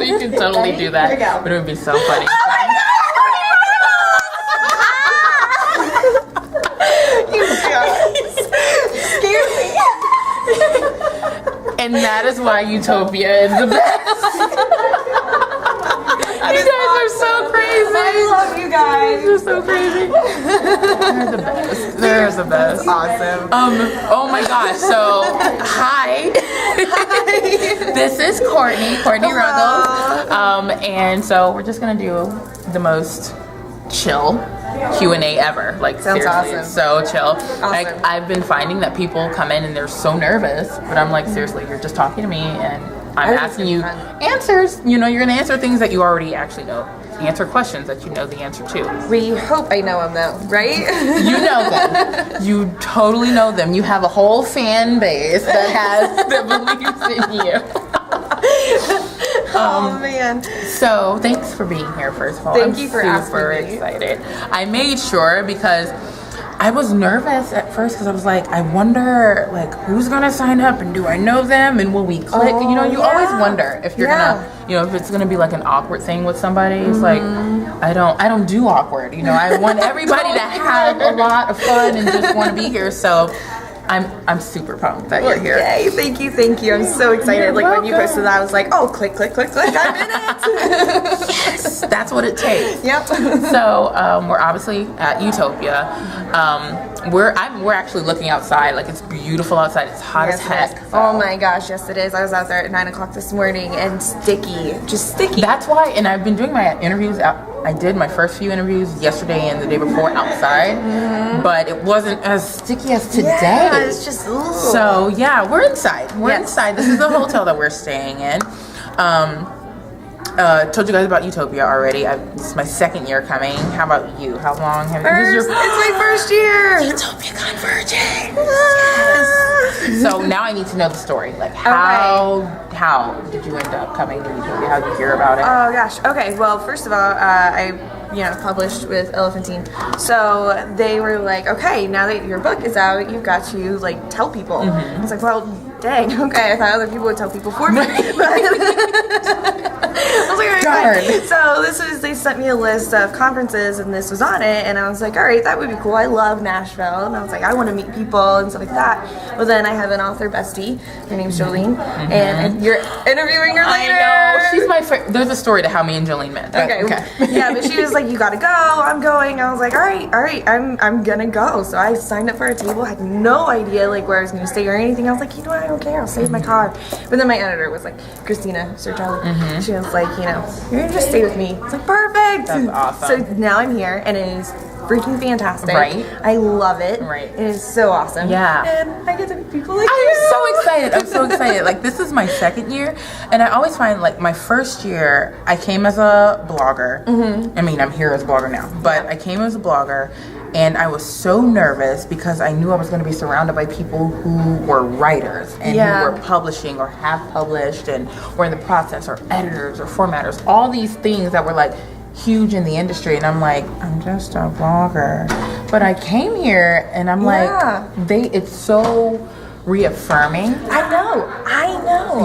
So you can totally do that. But it would be so funny. Oh my God! You guys scared me. And that is why Utopia is the best. You guys are so crazy. I love you guys. You're so crazy. They're the best. They're the best. Awesome. Oh my gosh. So, hi. This is Courtney Ruggles. And so we're just gonna do the most chill Q&A ever. Like, sounds seriously, awesome. it's so chill. Awesome. Like, I've been finding that people come in and they're so nervous, but I'm like, seriously, you're just talking to me and I'm asking you answers. You know, you're gonna answer things that you already actually know. Answer questions that you know the answer to. We hope I know them though, right? You know them. You totally know them. You have a whole fan base that believes in you. Oh man. So thanks for being here, first of all. Thank you for asking super me. excited. I made sure because I was nervous at first because I was like, I wonder like who's gonna sign up and do I know them and will we click? You know, you always wonder if you're gonna, you know, if it's gonna be like an awkward thing with somebody. It's like I don't do awkward. You know, I want everybody to have a lot of fun and just want to be here. So I'm super pumped that you're here. Yay, thank you. I'm so excited. You're like welcome. when you posted that, I was like, oh, click, I'm in it. Yes, that's what it takes. Yep. So we're obviously at Utopia. We're actually looking outside. Like, it's beautiful outside. It's hot as heck. So. Oh my gosh, yes it is. I was out there at 9 o'clock this morning and just sticky. That's why, and I've been doing my interviews out. I did my first few interviews yesterday and the day before outside, but it wasn't as sticky as today. Yeah, it's just, ooh. So yeah, we're inside. We're inside. This is the hotel that we're staying in. Told you guys about Utopia already. It's my second year coming. How about you? How long have you? It's my first year. Utopia converging. Yes. So now I need to know the story. Like how did you end up coming to Utopia? How did you hear about it? Oh gosh. Okay. Well, first of all, I published with Elephantine, so they were like, okay, now that your book is out, you've got to like tell people. I was like, well, dang. Okay, I thought other people would tell people for me. I was like, all right. So they sent me a list of conferences and this was on it, and I was like, all right, that would be cool. I love Nashville, and I was like, I want to meet people and stuff like that. But then I have an author bestie. Her name's Jolene, and you're interviewing her later. I know. She's my friend. There's a story to how me and Jolene met. Okay. Yeah, but she was like, you gotta go. I'm going. I was like, all right. I'm gonna go. So I signed up for a table. Had no idea like where I was gonna stay or anything. I was like, you know what? I don't care. I'll stay in my car. But then my editor was like, Christina Sertelli. She was like, you know, you're gonna just stay with me. It's like, perfect. That's awesome. So now I'm here, and it is freaking fantastic. Right. I love it. Right. It is so awesome. Yeah. And I get to meet people like I'm you. so excited. I'm so excited. Like, this is my second year, and I always find like my first year I came as a blogger. I mean, I'm here as a blogger now, but I came as a blogger. And I was so nervous because I knew I was going to be surrounded by people who were writers and who were publishing or have published and were in the process, or editors or formatters, all these things that were like huge in the industry. And I'm like, I'm just a blogger. But I came here and I'm like, it's so reaffirming. I know.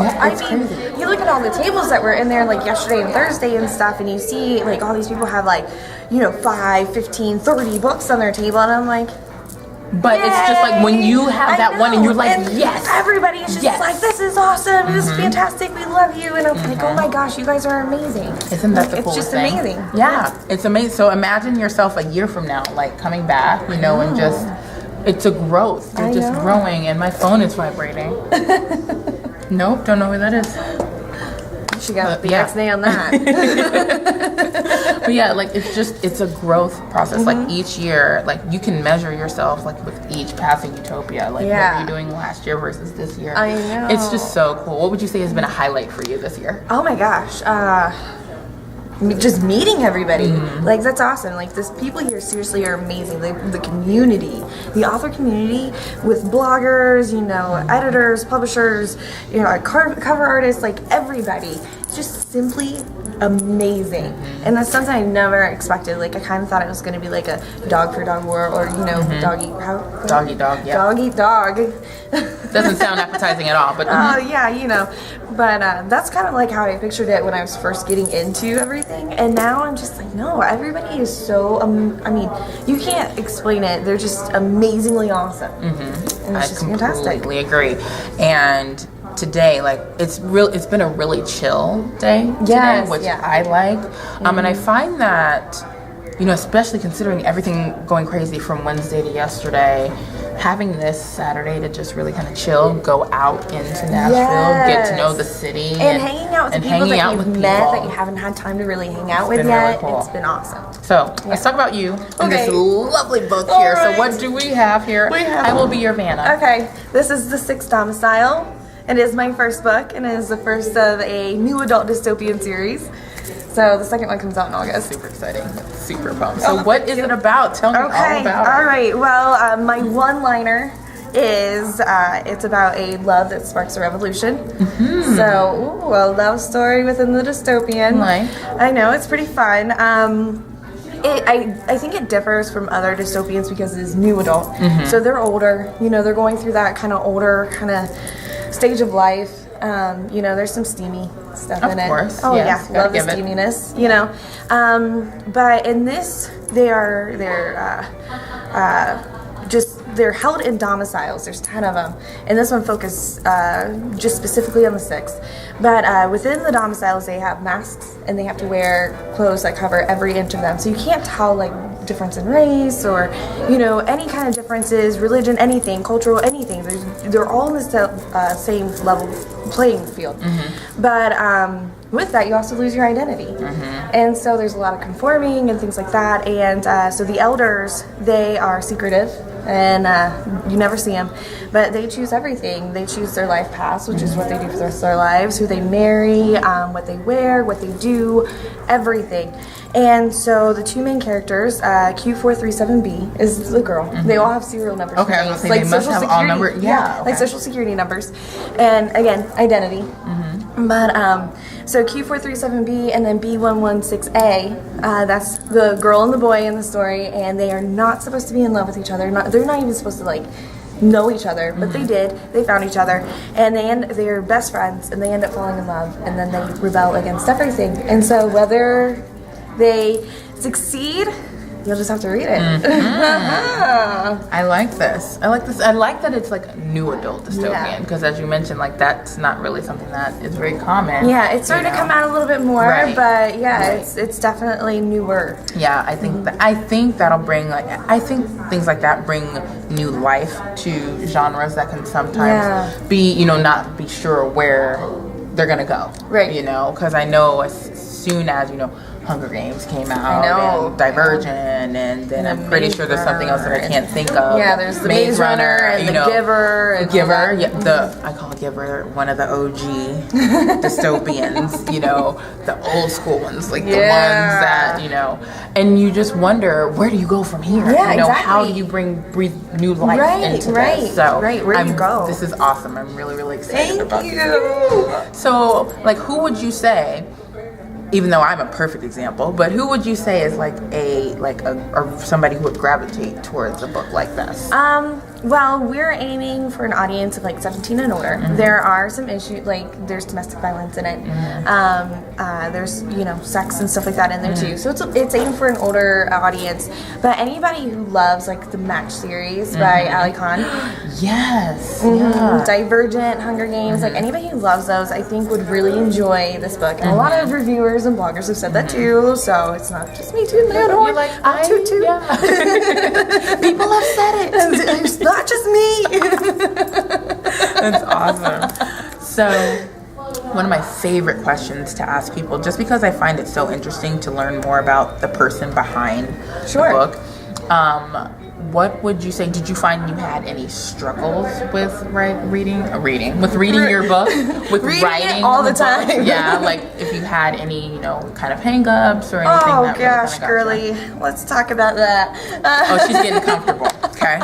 Yeah, I mean, crazy. you look at all the tables that were in there like yesterday and Thursday and stuff, and you see like all these people have like, you know, 5, 15, 30 books on their table, and I'm like, but it's just like when you have that one and you're like, and yes. Everybody is just like, this is awesome. This is fantastic. We love you. And I'm like, oh my gosh, you guys are amazing. Isn't that the it's coolest just thing? amazing. Yeah, it's amazing. So imagine yourself a year from now, like coming back, you know, and just, it's a growth. You're just growing, and my phone is vibrating. Nope, don't know where that is. She got the X-nay on that. But yeah, like it's a growth process. Like each year, like you can measure yourself like with each passing Utopia. Like what were you doing last year versus this year? I know. It's just so cool. What would you say has been a highlight for you this year? Oh my gosh. Just meeting everybody. Like, that's awesome. Like, this people here seriously are amazing. The community, the author community with bloggers, you know, editors, publishers, you know, cover artists, like everybody. It's just simply amazing. And that's something I never expected. Like, I kind of thought it was going to be like a dog for dog war, or, you know, dog eat dog, yeah. Dog eat dog. Doesn't sound appetizing at all, but yeah, you know. But that's kind of like how I pictured it when I was first getting into everything. And now I'm just like, no, everybody is so, I mean, you can't explain it. They're just amazingly awesome. Mm-hmm. And it's just fantastic. I completely agree. And today, like, it's been a really chill day today, which I like. And I find that, you know, especially considering everything going crazy from Wednesday to yesterday, having this Saturday to just really kind of chill, go out into Nashville, get to know the city, and hanging out with the people that you've met that you haven't had time to really hang out with yet. Really cool. It's been awesome. So let's talk about you and this lovely book here. Right. So what do we have here? I Will Be Your Vanna. Okay, this is The Sixth Domicile. It is my first book, and it is the first of a new adult dystopian series. So the second one comes out in August. Super exciting. Super pumped. So what is it about? Tell me all about it. All right. Well, my one-liner is it's about a love that sparks a revolution. Mm-hmm. So, a love story within the dystopian. I know, it's pretty fun. I think it differs from other dystopians because it is new adult. Mm-hmm. So they're older. You know, they're going through that kind of older kind of stage of life. You know, there's some steamy stuff in it. Of course. Oh yes, love the steaminess. You know, but in this, they're held in domiciles. There's 10 of them, and this one focuses just specifically on the 6th. But within the domiciles, they have masks, and they have to wear clothes that cover every inch of them. So you can't tell like difference in race or, you know, any kind of differences, religion, anything, cultural, anything. They're all in the same level playing field. Mm-hmm. But with that, you also lose your identity. Mm-hmm. And so there's a lot of conforming and things like that. And so the elders, they are secretive. And you never see them, but they choose everything. They choose their life paths, which is what they do for the rest of their lives, who they marry, what they wear, what they do, everything. And so the two main characters, Q437B is the girl. Mm-hmm. They all have serial numbers. Okay, I was gonna say they must have all numbers. Yeah, like social security numbers, and again, identity. Mm-hmm. But so Q437B and then B116A, that's the girl and the boy in the story, and they are not supposed to be in love with each other. They're not even supposed to like know each other, but they did. They found each other, and they're best friends, and they end up falling in love, and then they rebel against everything. And so whether they succeed, you'll just have to read it. Mm-hmm. I like this. I like that it's like a new adult dystopian because, as you mentioned, like that's not really something that is very common. Yeah, it's starting to come out a little bit more, but it's definitely newer. Yeah, I think that'll bring I think things like that bring new life to genres that can sometimes be, you know, not be sure where they're gonna go. Right. You know, because I know as soon as, you know, Hunger Games came out, and Divergent, and then I'm pretty sure there's something else that I can't think of. Yeah, there's the Maze Runner and the Giver. I call Giver one of the OG dystopians, you know, the old school ones, like the ones that, you know, and you just wonder, where do you go from here? Yeah, you know, how do you breathe new life into this? So where do you go? This is awesome. I'm really, really excited about it. Thank you. So, like, who would you say, even though I'm a perfect example, but who would you say is or somebody who would gravitate towards a book like this? Well, we're aiming for an audience of like 17 and older. Mm-hmm. There are some issues, like there's domestic violence in it. Mm-hmm. There's, you know, sex and stuff like that in there too. So it's aimed for an older audience. But anybody who loves like the Match series by Ali Khan. Yes. Mm-hmm. Yeah. Divergent, Hunger Games, like anybody who loves those, I think would really enjoy this book. And a lot of reviewers and bloggers have said that too. So it's not just me tooting my own horn. You're like, I'm toot. Yeah. People have said it. It's not just me. That's awesome. So, one of my favorite questions to ask people, just because I find it so interesting to learn more about the person behind the book, what would you say? Did you find you had any struggles with reading your book, with writing all the time? Yeah, like if you had any, you know, kind of hang-ups or anything. Oh gosh, girly, let's talk about that. She's getting comfortable. Okay.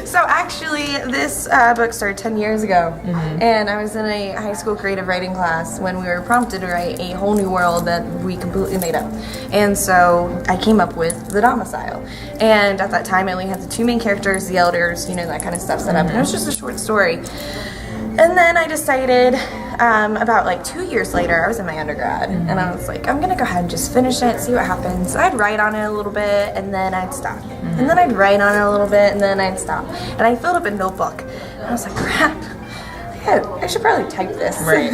So actually, this book started 10 years ago, and I was in a high school creative writing class when we were prompted to write a whole new world that we completely made up. And so I came up with The Domicile. And at that time, I only had the two main characters, the elders, you know, that kind of stuff set up. And it was just a short story. And then I decided about like 2 years later, I was in my undergrad, and I was like, I'm gonna go ahead and just finish it, see what happens. I'd write on it a little bit, and then I'd stop. And then I'd write on it a little bit, and then I'd stop. And I filled up a notebook, and I was like, crap. Yeah, I should probably type this. Right.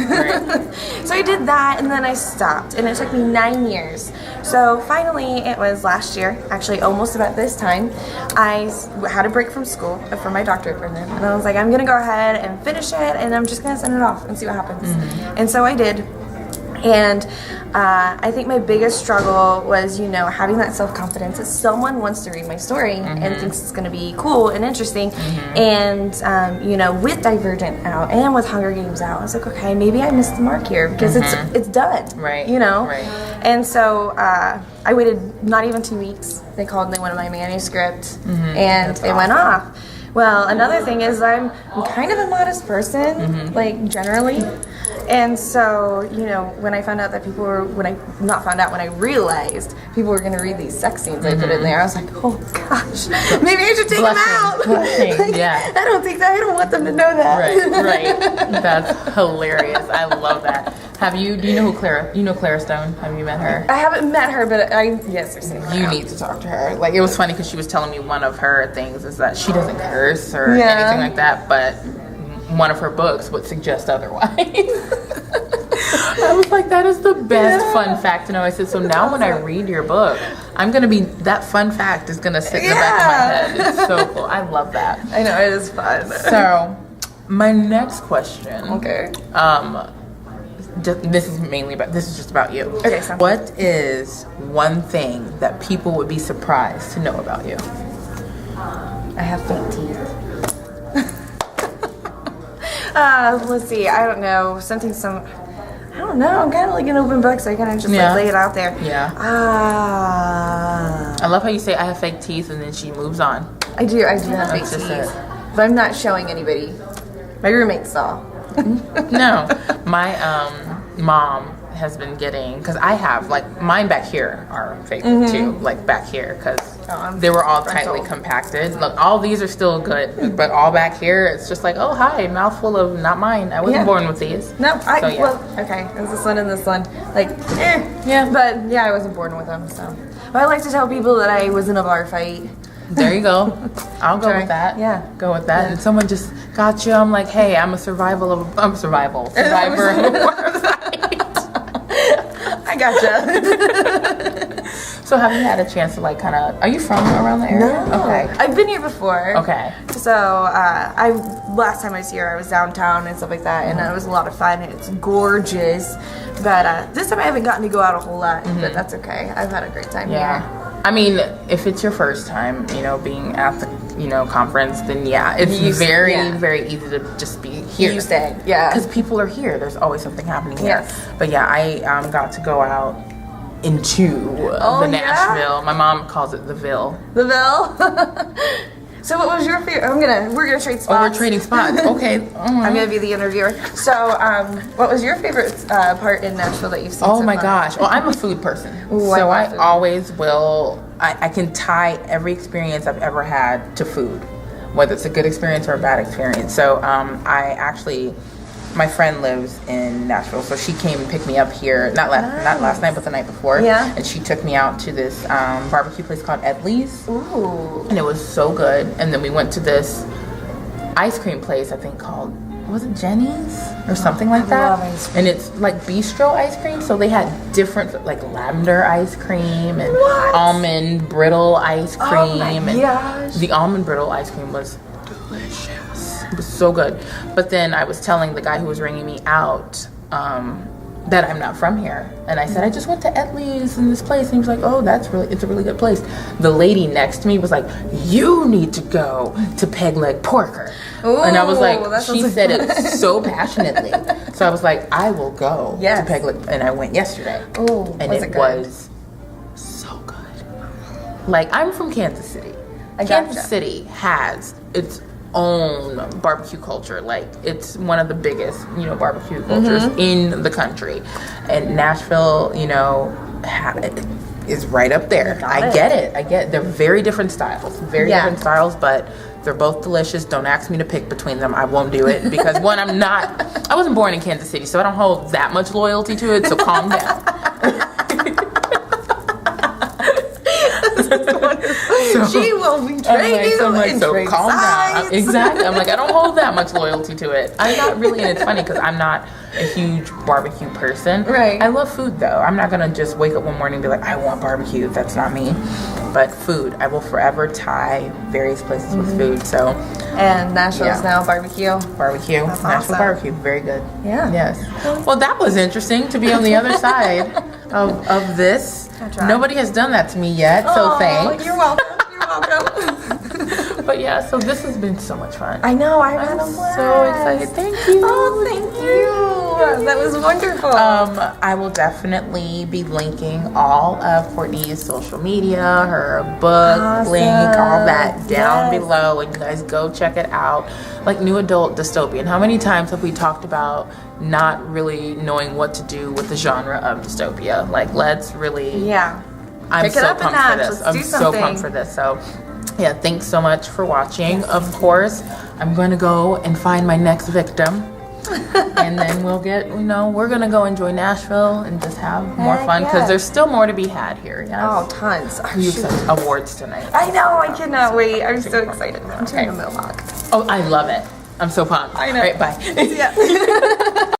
So I did that, and then I stopped, and it took me 9 years. So finally, it was last year, actually almost about this time, I had a break from school for my doctorate program, and I was like, I'm gonna go ahead and finish it, and I'm just gonna send it off and see what happens. And so I did. And I think my biggest struggle was, having that self-confidence that someone wants to read my story and thinks it's going to be cool and interesting. And, with Divergent out and with Hunger Games out, I was like, okay, maybe I missed the mark here because it's done. Right. Right. And so I waited not even 2 weeks. They called and they wanted my manuscript, and it went off. Well, another thing is I'm kind of a modest person, like generally. And so, when I found out that people were, when I realized people were going to read these sex scenes I put in there, I was like, oh gosh, maybe I should take them out. Blushing, yeah. I don't want them to know that. Right. That's hilarious. I love that. Do you know Clara Stone? Have you met her? I haven't met her, but yes, I've seen her. You need to talk to her. Like, it was funny because she was telling me one of her things is that she doesn't curse or anything like that, but one of her books would suggest otherwise. I was like, that is the best fun fact to know. I said, so now when I read your book, I'm going to be, that fun fact is going to sit in the back of my head. It's so cool. I love that. I know, it is fun. So, my next question. Okay. This is just about you. Okay, so what is one thing that people would be surprised to know about you? I have fake teeth. Let's see. I don't know. I don't know. I'm kind of like an open book, so I kind of just lay it out there. Yeah. I love how you say I have fake teeth, and then she moves on. I do have fake teeth, but I'm not showing anybody. My roommate saw. No, my mom has been getting, because I have, like, mine back here are fake too, like back here, because they were all tightly compacted. Look, all these are still good, but all back here, it's just like, oh, hi, mouthful of not mine. I wasn't born with these. No, okay, it's this one and this one. Like, but I wasn't born with them, so. But I like to tell people that I was in a bar fight. There you go. I'll go with that. Yeah. Go with that. Yeah. And someone just got you. I'm like, hey, I'm a survivor of a bar fight. I gotcha. So have you had a chance to, like, kind of, are you from around the area? No. Okay. I've been here before. Okay. So last time I was here, I was downtown and stuff like that, and it was a lot of fun. It's gorgeous. But this time I haven't gotten to go out a whole lot, but that's okay. I've had a great time here. I mean, if it's your first time, being at the, conference, then it's very easy to just be here. You stay, because people are here. There's always something happening here. Yes. But I got to go out into the Nashville. My mom calls it the Ville. The Ville. So what was your favorite? We're gonna trade spots. Oh, we're trading spots. Okay. I'm gonna be the interviewer. So, what was your favorite part in Nashville that you've seen? Oh my gosh. Well, I'm a food person, so I always will. I can tie every experience I've ever had to food, whether it's a good experience or a bad experience. So, my friend lives in Nashville, so she came and picked me up here, not last night, but the night before. Yeah. And she took me out to this barbecue place called Edley's. Ooh. And it was so good. And then we went to this ice cream place, I think called, was it Jenny's or something like that? Love ice cream. And it's like bistro ice cream, so they had different, like lavender ice cream and almond brittle ice cream. Oh my gosh. The almond brittle ice cream was delicious. It was so good. But then I was telling the guy who was ringing me out that I'm not from here. And I said, I just went to Edley's in this place. And he was like, oh, it's a really good place. The lady next to me was like, you need to go to Peg Leg Porker. Ooh, and I was like, she said it so passionately. So I was like, I will go to Peg Leg. And I went yesterday. Ooh, and it was so good. Like, I'm from Kansas City. Kansas City has its own barbecue culture. Like, it's one of the biggest barbecue cultures in the country, and Nashville is right up there. I get it. They're very different styles, different styles, but They're both delicious. Don't ask me to pick between them. I won't do it because one, I wasn't born in Kansas City, so I don't hold that much loyalty to it. So calm down. She will betray you and so trade calm sides. down. Exactly. I'm like, I don't hold that much loyalty to it. I'm not really, and it's funny because I'm not a huge barbecue person. Right. I love food though. I'm not gonna just wake up one morning and be like, I want barbecue. That's not me. But food, I will forever tie various places with food. So. And Nashville's now barbecue. Barbecue. That's Nashville awesome. barbecue. Very good. Yeah. Yes. Well, that was interesting to be on the other side of this. Nobody has done that to me yet, so thanks. You're welcome. You're welcome. But yeah, so this has been so much fun. I know. I've had I'm a blast. so excited. Thank you. Oh, thank you. That was wonderful. I will definitely be linking all of Courtney's social media, her book, link, all that down below, and you guys go check it out. Like New Adult Dystopian. How many times have we talked about not really knowing what to do with the genre of dystopia? Like, let's really. Yeah. I'm Pick it so up a pumped for notch. this. Let's I'm do so something. pumped for this. So, yeah, thanks so much for watching. Of course, I'm going to go and find my next victim. And then we'll get, we're going to go enjoy Nashville and just have more fun because there's still more to be had here. Yes? Oh, tons. Oh, You shoot. have awards tonight. I know. I cannot wait. I'm so excited. I'm Okay. doing a mailbox. Oh, I love it. I'm so pumped. I know. All right, bye. Yeah.